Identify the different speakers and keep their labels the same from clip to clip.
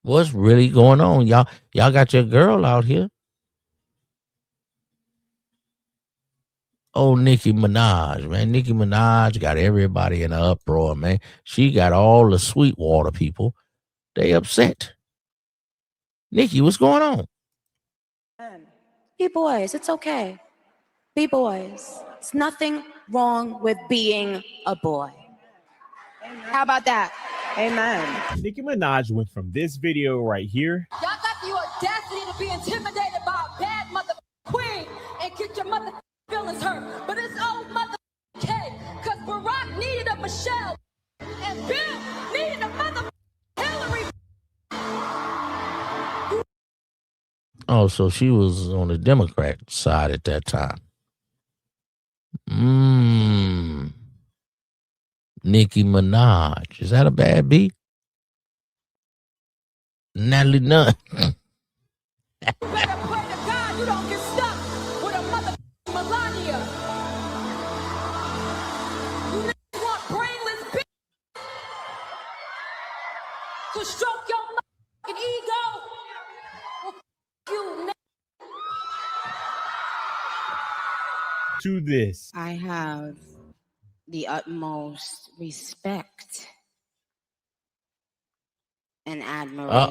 Speaker 1: What's really going on? Y'all got your girl out here. Oh, Nicki Minaj, man. Nicki Minaj got everybody in an uproar, man. She got all the Sweetwater people. They upset. Nicki, what's going on?
Speaker 2: Be boys, it's okay. Be boys. It's nothing wrong with being a boy. How about that?
Speaker 3: Amen. Nicki Minaj went from this video right here.
Speaker 2: Y'all got the audacity to be intimidated by a bad mother queen and get your mother feelings hurt. But it's old mother K, because Barack needed a Michelle and Bill needed a mother Hillary.
Speaker 1: Oh, so she was on the Democrat side at that time. Nicki Minaj. Is that a bad beat? Natalie Nunn.
Speaker 2: You better pray to God you don't get stuck with a mother Melania. You want brainless bitch to stroke your ego. You
Speaker 3: To this.
Speaker 2: I have the utmost respect and admiration.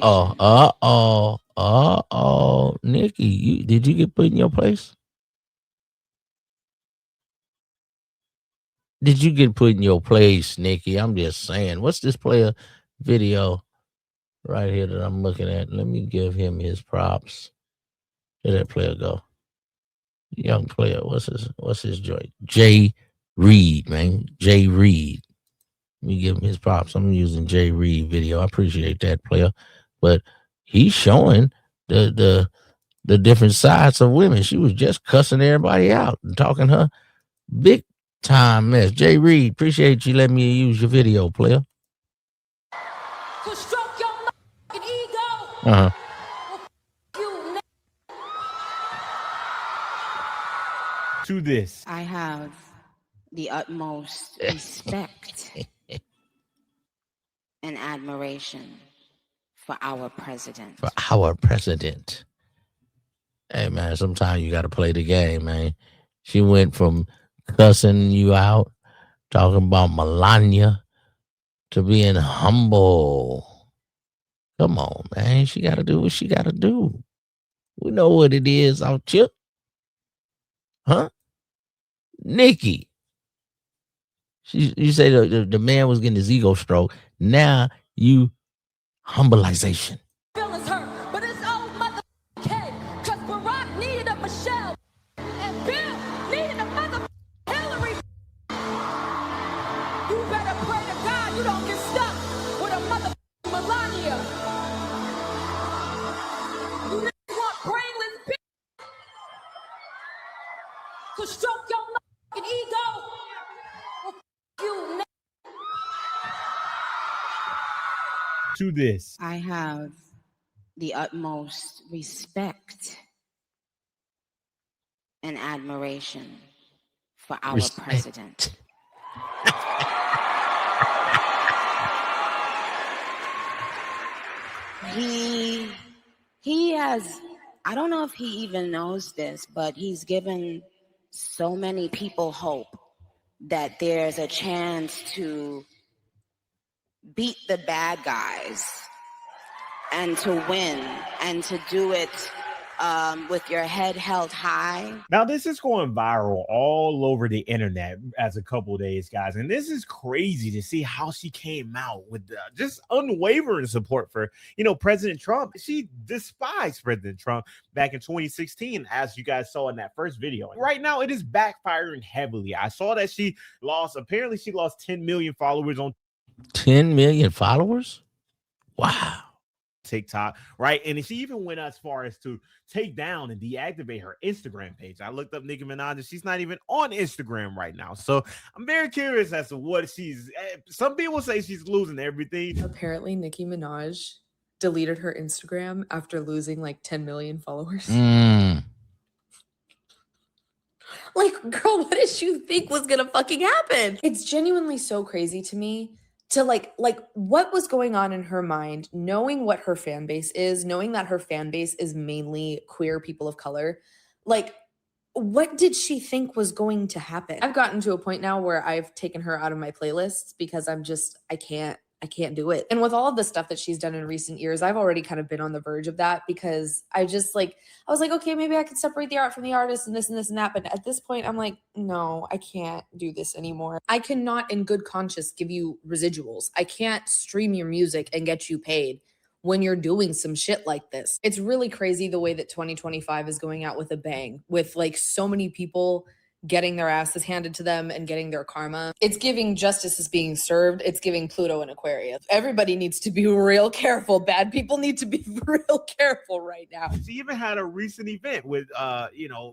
Speaker 1: Nicki, did you get put in your place? Did you get put in your place, Nicki? I'm just saying. What's this player video right here that I'm looking at? Let me give him his props. Where that player go? Young player. What's his joint? Jay Reed, man. Jay Reed. Let me give him his props. I'm using Jay Reed video. I appreciate that, player. But he's showing the different sides of women. She was just cussing everybody out and talking her big time mess. Jay Reed, appreciate you letting me use your video, player.
Speaker 2: To stroke your ego.
Speaker 1: Uh-huh.
Speaker 3: To this.
Speaker 2: I have the utmost respect and admiration for our president.
Speaker 1: Hey, man, sometimes you got to play the game, man. She went from cussing you out, talking about Melania, to being humble. Come on, man. She got to do what she got to do. We know what it is out here. Huh? Nicki. You say the man was getting his ego stroke. Now you humbleization.
Speaker 2: Feelings hurt, but it's old mother K, because Barack needed a Michelle and Bill needed a mother Hillary. You better pray to God you don't get stuck with a mother Melania. You want brainless bitch to stroke your ego. You
Speaker 3: To this.
Speaker 2: I have the utmost respect and admiration for our president. He has, I don't know if he even knows this, but he's given so many people hope that there's a chance to beat the bad guys and to win and to do it with your head held high.
Speaker 3: Now, this is going viral all over the internet as a couple days, guys. And this is crazy to see how she came out with just unwavering support for, President Trump. She despised President Trump back in 2016, as you guys saw in that first video. Right now, it is backfiring heavily. I saw that apparently she lost 10 million followers on
Speaker 1: 10 million followers? Wow.
Speaker 3: TikTok, right? And she even went as far as to take down and deactivate her Instagram page. I looked up Nicki Minaj and she's not even on Instagram right now. So I'm very curious as to what some people say she's losing everything.
Speaker 4: Apparently Nicki Minaj deleted her Instagram after losing like 10 million followers. Like, girl, what did you think was gonna fucking happen? It's genuinely so crazy to me to like what was going on in her mind, knowing what her fan base is, knowing that her fan base is mainly queer people of color. Like, what did she think was going to happen? I've gotten to a point now where I've taken her out of my playlists because I can't do it. And with all of the stuff that she's done in recent years, I've already kind of been on the verge of that because I was like, okay, maybe I could separate the art from the artist and this and this and that. But at this point, I'm like, no, I can't do this anymore. I cannot in good conscience give you residuals. I can't stream your music and get you paid when you're doing some shit like this. It's really crazy the way that 2025 is going out with a bang, with like so many people getting their asses handed to them and getting their karma. It's giving justice is being served. It's giving Pluto and Aquarius. Everybody needs to be real careful. Bad people need to be real careful right now.
Speaker 3: She even had a recent event with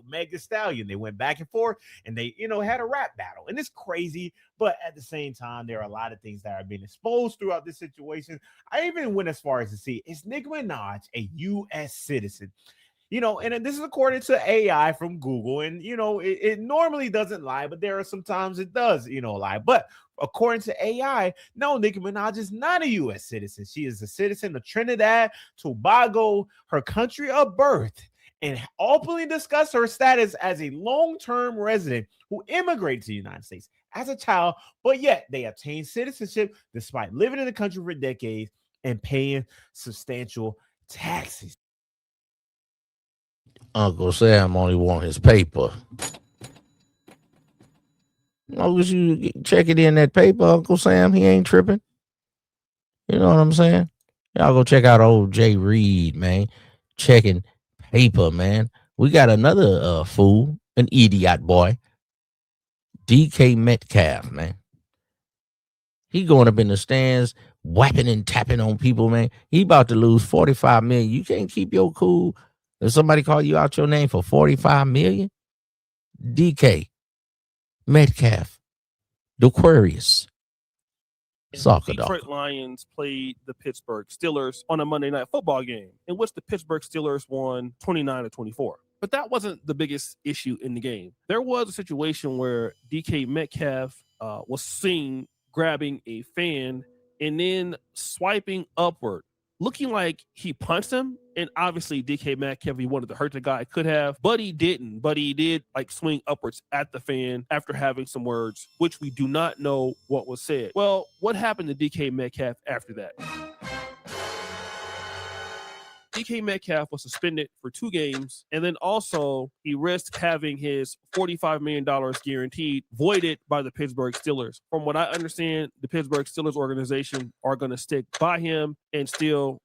Speaker 3: Meg Thee Stallion. They went back and forth and they had a rap battle. And it's crazy, but at the same time, there are a lot of things that are being exposed throughout this situation. I even went as far as to see, is Nicki Minaj a U.S. citizen? And this is according to AI from Google. And, it normally doesn't lie, but there are some times it does, lie. But according to AI, no, Nicki Minaj is not a U.S. citizen. She is a citizen of Trinidad, Tobago, her country of birth, and openly discussed her status as a long-term resident who immigrated to the United States as a child, but yet they obtained citizenship despite living in the country for decades and paying substantial taxes.
Speaker 1: Uncle Sam only want his paper. As long as you check it in that paper, Uncle Sam, he ain't tripping. You know what I'm saying? Y'all go check out old Jay Reed, man. Checking paper, man. We got another fool, an idiot boy. DK Metcalf, man. He going up in the stands, whapping and tapping on people, man. He about to lose $45 million. You can't keep your cool. If somebody call you out your name for $45 million, DK Metcalf, the Aquarius, soccer dog.
Speaker 5: Detroit Lions played the Pittsburgh Steelers on a Monday Night Football game, in which the Pittsburgh Steelers won 29-24. But that wasn't the biggest issue in the game. There was a situation where DK Metcalf was seen grabbing a fan and then swiping upward, looking like he punched him. And obviously DK Metcalf, he wanted to hurt the guy, could have, but he didn't. But he did like swing upwards at the fan after having some words, which we do not know what was said. Well, what happened to DK Metcalf after that? DK Metcalf was suspended for 2 games, and then also he risked having his $45 million guaranteed voided by the Pittsburgh Steelers. From what I understand, the Pittsburgh Steelers organization are going to stick by him and still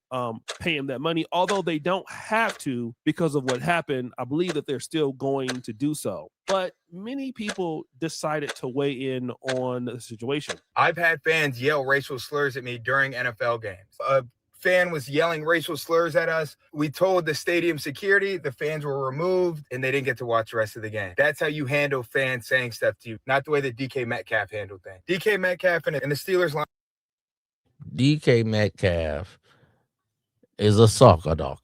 Speaker 5: pay him that money, although they don't have to because of what happened. I believe that they're still going to do so. But many people decided to weigh in on the situation.
Speaker 6: I've had fans yell racial slurs at me during NFL games. Fan was yelling racial slurs at us. We told the stadium security, the fans were removed, and they didn't get to watch the rest of the game. That's how you handle fans saying stuff to you, not the way that DK Metcalf handled things. DK Metcalf and the Steelers line.
Speaker 1: DK Metcalf is a soccer dog.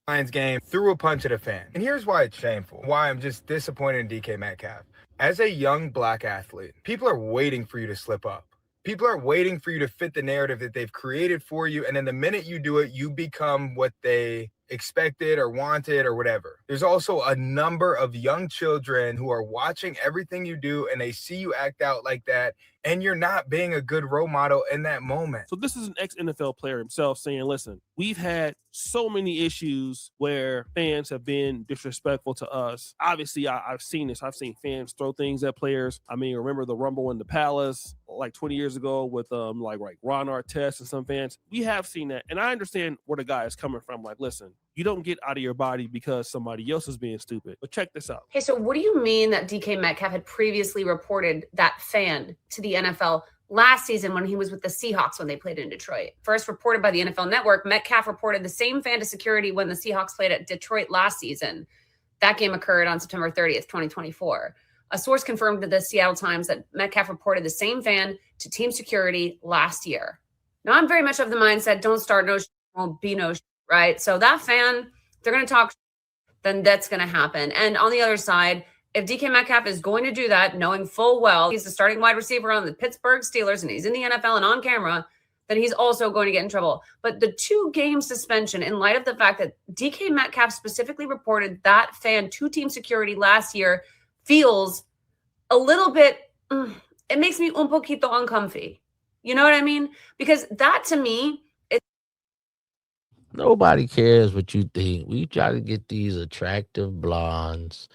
Speaker 6: Lions game threw a punch at a fan. And here's why it's shameful, why I'm just disappointed in DK Metcalf. As a young black athlete, people are waiting for you to slip up. People are waiting for you to fit the narrative that they've created for you. And then the minute you do it, you become what they expected or wanted or whatever. There's also a number of young children who are watching everything you do and they see you act out like that. And you're not being a good role model in that moment.
Speaker 5: So this is an ex-NFL player himself saying, listen, we've had so many issues where fans have been disrespectful to us. Obviously, I've seen this. I've seen fans throw things at players. I mean, remember the Rumble in the Palace like 20 years ago with like Ron Artest and some fans. We have seen that. And I understand where the guy is coming from. Like, listen, you don't get out of your body because somebody else is being stupid. But check this out.
Speaker 7: Hey, so what do you mean that DK Metcalf had previously reported that fan to the NFL last season when he was with the Seahawks when they played in Detroit? First reported by the NFL Network, Metcalf reported the same fan to security when the Seahawks played at Detroit last season. That game occurred on September 30th, 2024. A source confirmed to the Seattle Times that Metcalf reported the same fan to team security last year. Now, I'm very much of the mindset, don't start no shit, won't be no shit, right? So that fan, they're going to talk, then that's going to happen. And on the other side, If DK Metcalf is going to do that, knowing full well he's the starting wide receiver on the Pittsburgh Steelers and he's in the NFL and on camera, then he's also going to get in trouble. But the 2-game suspension, in light of the fact that DK Metcalf specifically reported that fan to team security last year, feels a little bit, it makes me un poquito uncomfy. You know what I mean? Because that to me,
Speaker 1: Nobody cares what you think. We try to get these attractive blondes.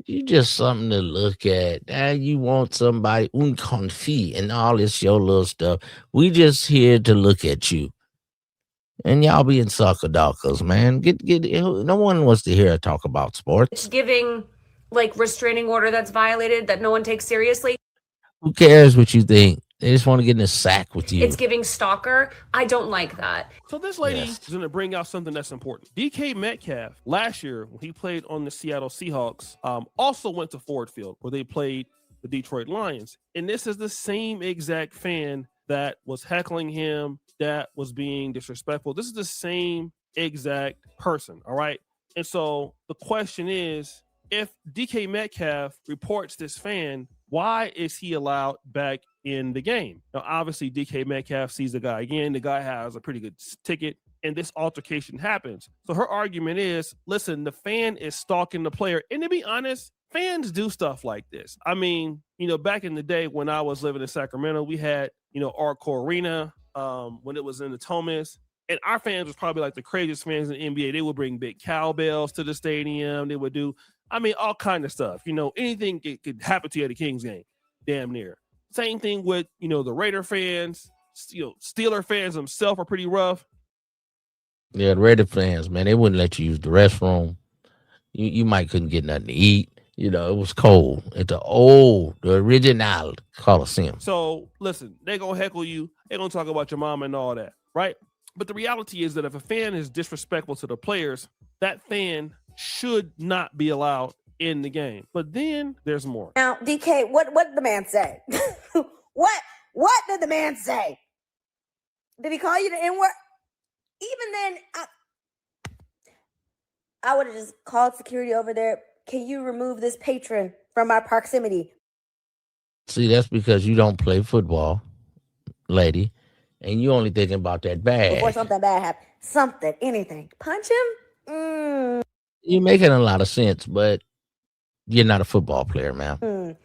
Speaker 1: You just something to look at. Now you want somebody un confit and all this your little stuff. We just here to look at you. And y'all being sucker dockers, man. Get no one wants to hear talk about sports.
Speaker 7: it's giving like restraining order that's violated that no one takes seriously.
Speaker 1: Who cares what you think? They just want to get in a sack with you.
Speaker 7: It's giving stalker. I don't like that.
Speaker 5: So this lady
Speaker 1: Yes.
Speaker 5: is going to bring out something that's important. DK Metcalf, last year when he played on the Seattle Seahawks, also went to Ford Field where they played the Detroit Lions. And this is the same exact fan that was heckling him, that was being disrespectful. This is the same exact person, all right? And so the question is, if DK Metcalf reports this fan, why is he allowed back in the game? Now, obviously, DK Metcalf sees the guy again. The guy has a pretty good ticket, and this altercation happens. So her argument is, listen, the fan is stalking the player. And to be honest, fans do stuff like this. I mean, back in the day when I was living in Sacramento, we had, Arco Arena when it was in the Thomas. And our fans was probably like the craziest fans in the NBA. They would bring big cowbells to the stadium. They would do, all kind of stuff. Anything could happen to you at a Kings game, damn near. Same thing with, the Raider fans. Steeler fans themselves are pretty rough.
Speaker 1: Yeah, the Raider fans, man, they wouldn't let you use the restroom. You might couldn't get nothing to eat. It was cold at the original Coliseum.
Speaker 5: So listen, they're going to heckle you. They're going to talk about your mom and all that, right? But the reality is that if a fan is disrespectful to the players, that fan should not be allowed in the game. But then there's more.
Speaker 8: Now, DK, what did the man say? What did the man say? Did he call you the N-word? Even then, I would have just called security over there. Can you remove this patron from my proximity?
Speaker 1: See, that's because you don't play football, lady, and you only thinking about that bag.
Speaker 8: Before something bad happens. Something, anything. Punch him?
Speaker 1: You're making a lot of sense, but you're not a football player, man.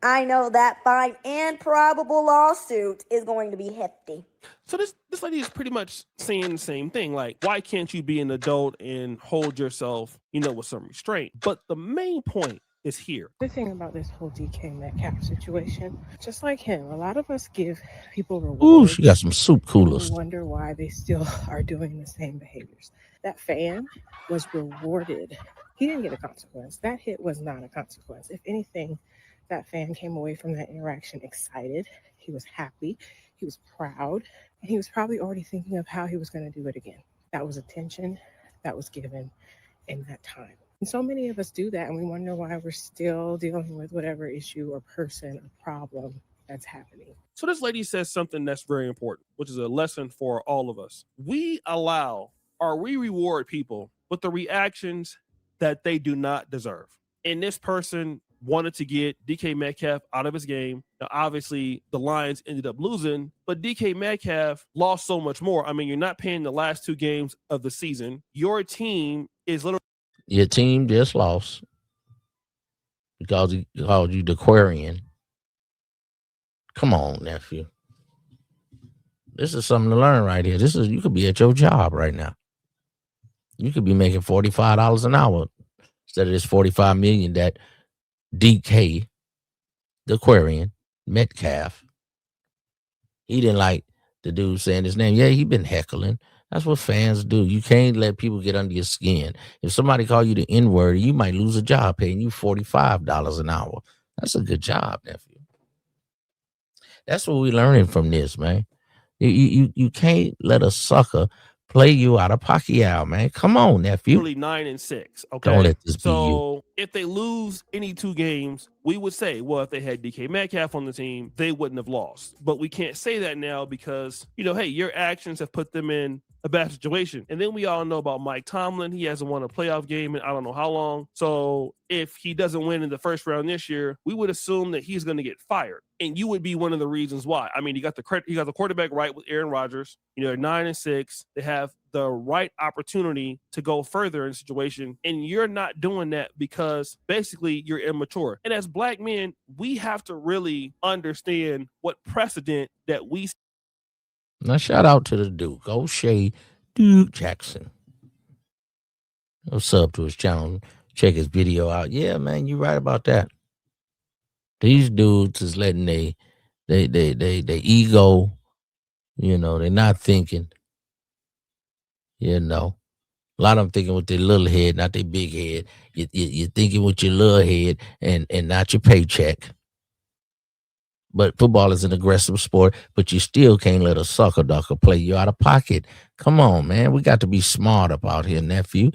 Speaker 8: I know that fine and probable lawsuit is going to be hefty.
Speaker 5: So this lady is pretty much saying the same thing. Like, why can't you be an adult and hold yourself, with some restraint? But the main point is here.
Speaker 9: The thing about this whole DK Metcalf situation, just like him, a lot of us give people rewards.
Speaker 1: Ooh, she got some soup coolers.
Speaker 9: And wonder why they still are doing the same behaviors. That fan was rewarded. He didn't get a consequence. That hit was not a consequence. If anything, that fan came away from that interaction excited. He was happy. He was proud. And he was probably already thinking of how he was going to do it again. That was attention that was given in that time. And so many of us do that, and we wonder why we're still dealing with whatever issue or person or problem that's happening.
Speaker 5: So this lady says something that's very important, which is a lesson for all of us. We reward people with the reactions that they do not deserve. And this person wanted to get DK Metcalf out of his game. Now, obviously, the Lions ended up losing, but DK Metcalf lost so much more. I mean, you're not paying the last 2 games of the season. Your team is literally...
Speaker 1: Your team just lost because he called you the Aquarian. Come on, nephew. This is something to learn right here. You could be at your job right now. You could be making $45 an hour instead of this $45 million that DK, the Aquarian, Metcalf. He didn't like the dude saying his name. Yeah, he been heckling. That's what fans do. You can't let people get under your skin. If somebody call you the N-word, you might lose a job paying you $45 an hour. That's a good job, nephew. That's what we're learning from this, man. You can't let a sucker play you out of Pacquiao, man. Come on, nephew.
Speaker 5: Really 9-6. Okay.
Speaker 1: Don't let this be you.
Speaker 5: So if they lose any 2 games, we would say, well, if they had DK Metcalf on the team, they wouldn't have lost. But we can't say that now because, hey, your actions have put them in a bad situation. And then we all know about Mike Tomlin. He hasn't won a playoff game in I don't know how long. So if he doesn't win in the first round this year, we would assume that he's going to get fired. And you would be one of the reasons why. I mean, you got the quarterback right with Aaron Rodgers. They're 9-6. They have the right opportunity to go further in the situation. And you're not doing that because basically you're immature. And as black men, we have to really understand what precedent that we.
Speaker 1: Now, shout out to the Duke, O'Shea Duke Jackson. Go sub to his channel, check his video out. Yeah, man, you're right about that. These dudes is letting they ego, they're not thinking, A lot of them thinking with their little head, not their big head. You're thinking with your little head and not your paycheck. But football is an aggressive sport, but you still can't let a sucker ducker play you out of pocket. Come on, man. We got to be smart up out here, nephew.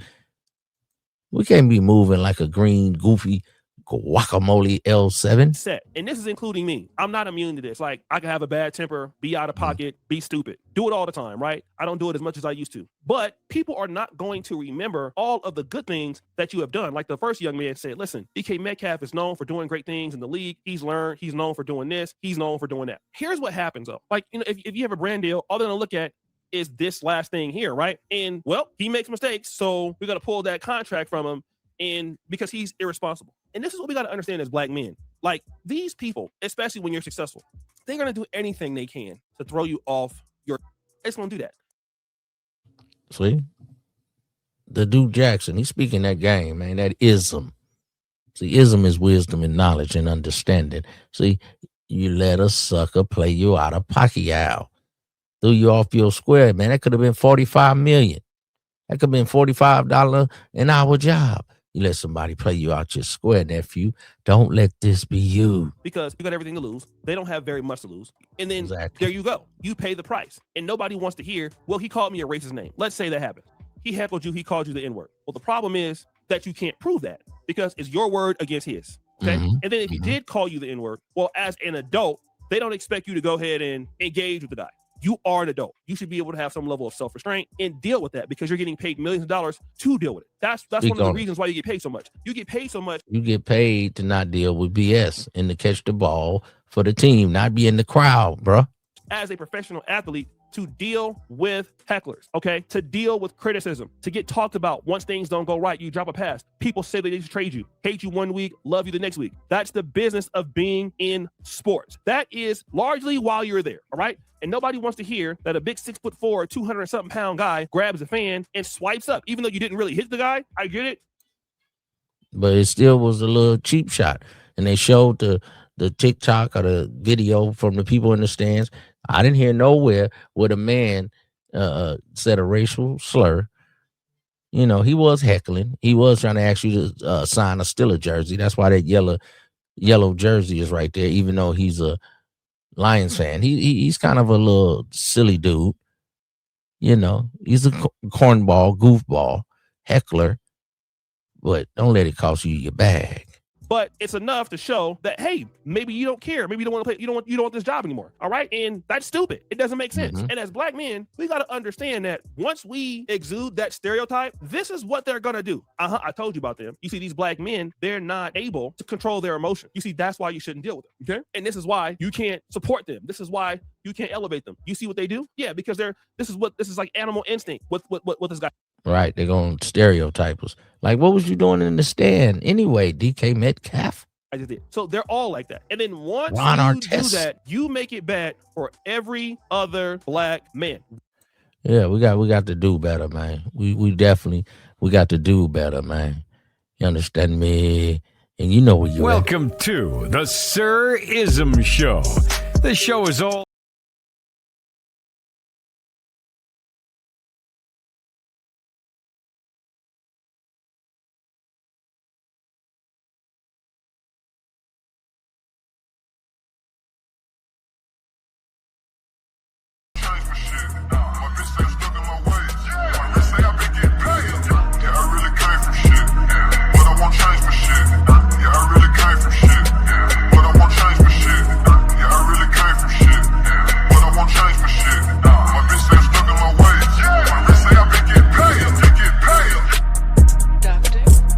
Speaker 1: We can't be moving like a green, goofy guacamole L7.
Speaker 5: Set. And this is including me. I'm not immune to this. Like, I can have a bad temper, be out of pocket, be stupid. Do it all the time, right? I don't do it as much as I used to. But people are not going to remember all of the good things that you have done. Like the first young man said, listen, DK Metcalf is known for doing great things in the league. He's learned. He's known for doing this. He's known for doing that. Here's what happens, though. Like, if you have a brand deal, all they're going to look at is this last thing here, right? And, well, he makes mistakes, so we got to pull that contract from him and because he's irresponsible. And this is what we got to understand as black men. Like, these people, especially when you're successful, they're going to do anything they can to throw you off your. They're just going to do that.
Speaker 1: See? The Duke Jackson, he's speaking that game, man, that ism. See, ism is wisdom and knowledge and understanding. See, you let a sucker play you out of Pacquiao. Threw you off your square, man. That could have been $45 million. That could have been $45 an hour job. You let somebody play you out your square, nephew. Don't let this be you.
Speaker 5: Because you got everything to lose. They don't have very much to lose. And then
Speaker 1: Exactly.
Speaker 5: There you go. You pay the price. And nobody wants to hear, well, he called me a racist name. Let's say that happened. He heckled you. He called you the N-word. Well, the problem is that you can't prove that because it's your word against his. Okay.
Speaker 1: Mhm.
Speaker 5: And then if he did call you the N-word, well, as an adult, they don't expect you to go ahead and engage with the guy. You are an adult. You should be able to have some level of self-restraint and deal with that because you're getting paid millions of dollars to deal with it. That's one of the reasons why you get paid so much. You get paid so much.
Speaker 1: You get paid to not deal with BS and to catch the ball for the team, not be in the crowd, bro.
Speaker 5: As a professional athlete, to deal with hecklers, okay? To deal with criticism, to get talked about once things don't go right, you drop a pass. People say they need to trade you, hate you one week, love you the next week. That's the business of being in sports. That is largely while you're there, all right? And nobody wants to hear that a big 6'4", 200-something pound guy grabs a fan and swipes up, even though you didn't really hit the guy. I get it.
Speaker 1: But it still was a little cheap shot. And they showed the TikTok or the video from the people in the stands. I didn't hear nowhere where the man said a racial slur. He was heckling. He was trying to ask you to sign a Steelers jersey. That's why that yellow jersey is right there, even though he's a Lions fan. He's kind of a little silly dude. He's a cornball, goofball, heckler. But don't let it cost you your bag.
Speaker 5: But it's enough to show that, hey, maybe you don't care. Maybe you don't want to play. You don't want this job anymore. All right. And that's stupid. It doesn't make sense.
Speaker 1: Mhm.
Speaker 5: And as black men, we got to understand that once we exude that stereotype, this is what they're going to do. I told you about them. You see, these black men, they're not able to control their emotion. You see, that's why you shouldn't deal with them. Okay. And this is why you can't support them. This is why you can't elevate them. You see what they do? Yeah, because this is like animal instinct with this guy.
Speaker 1: Right, they're going to stereotype us. Like, what was you doing in the stand anyway, DK Metcalf?
Speaker 5: I just did. So they're all like that. And then once
Speaker 1: Ron
Speaker 5: you
Speaker 1: Artest.
Speaker 5: do that, you make it bad for every other black man.
Speaker 1: Yeah, we got to do better, man. We definitely got to do better, man. You understand me? And you know where you at.
Speaker 10: Welcome to the Sir Ism Show. The show is all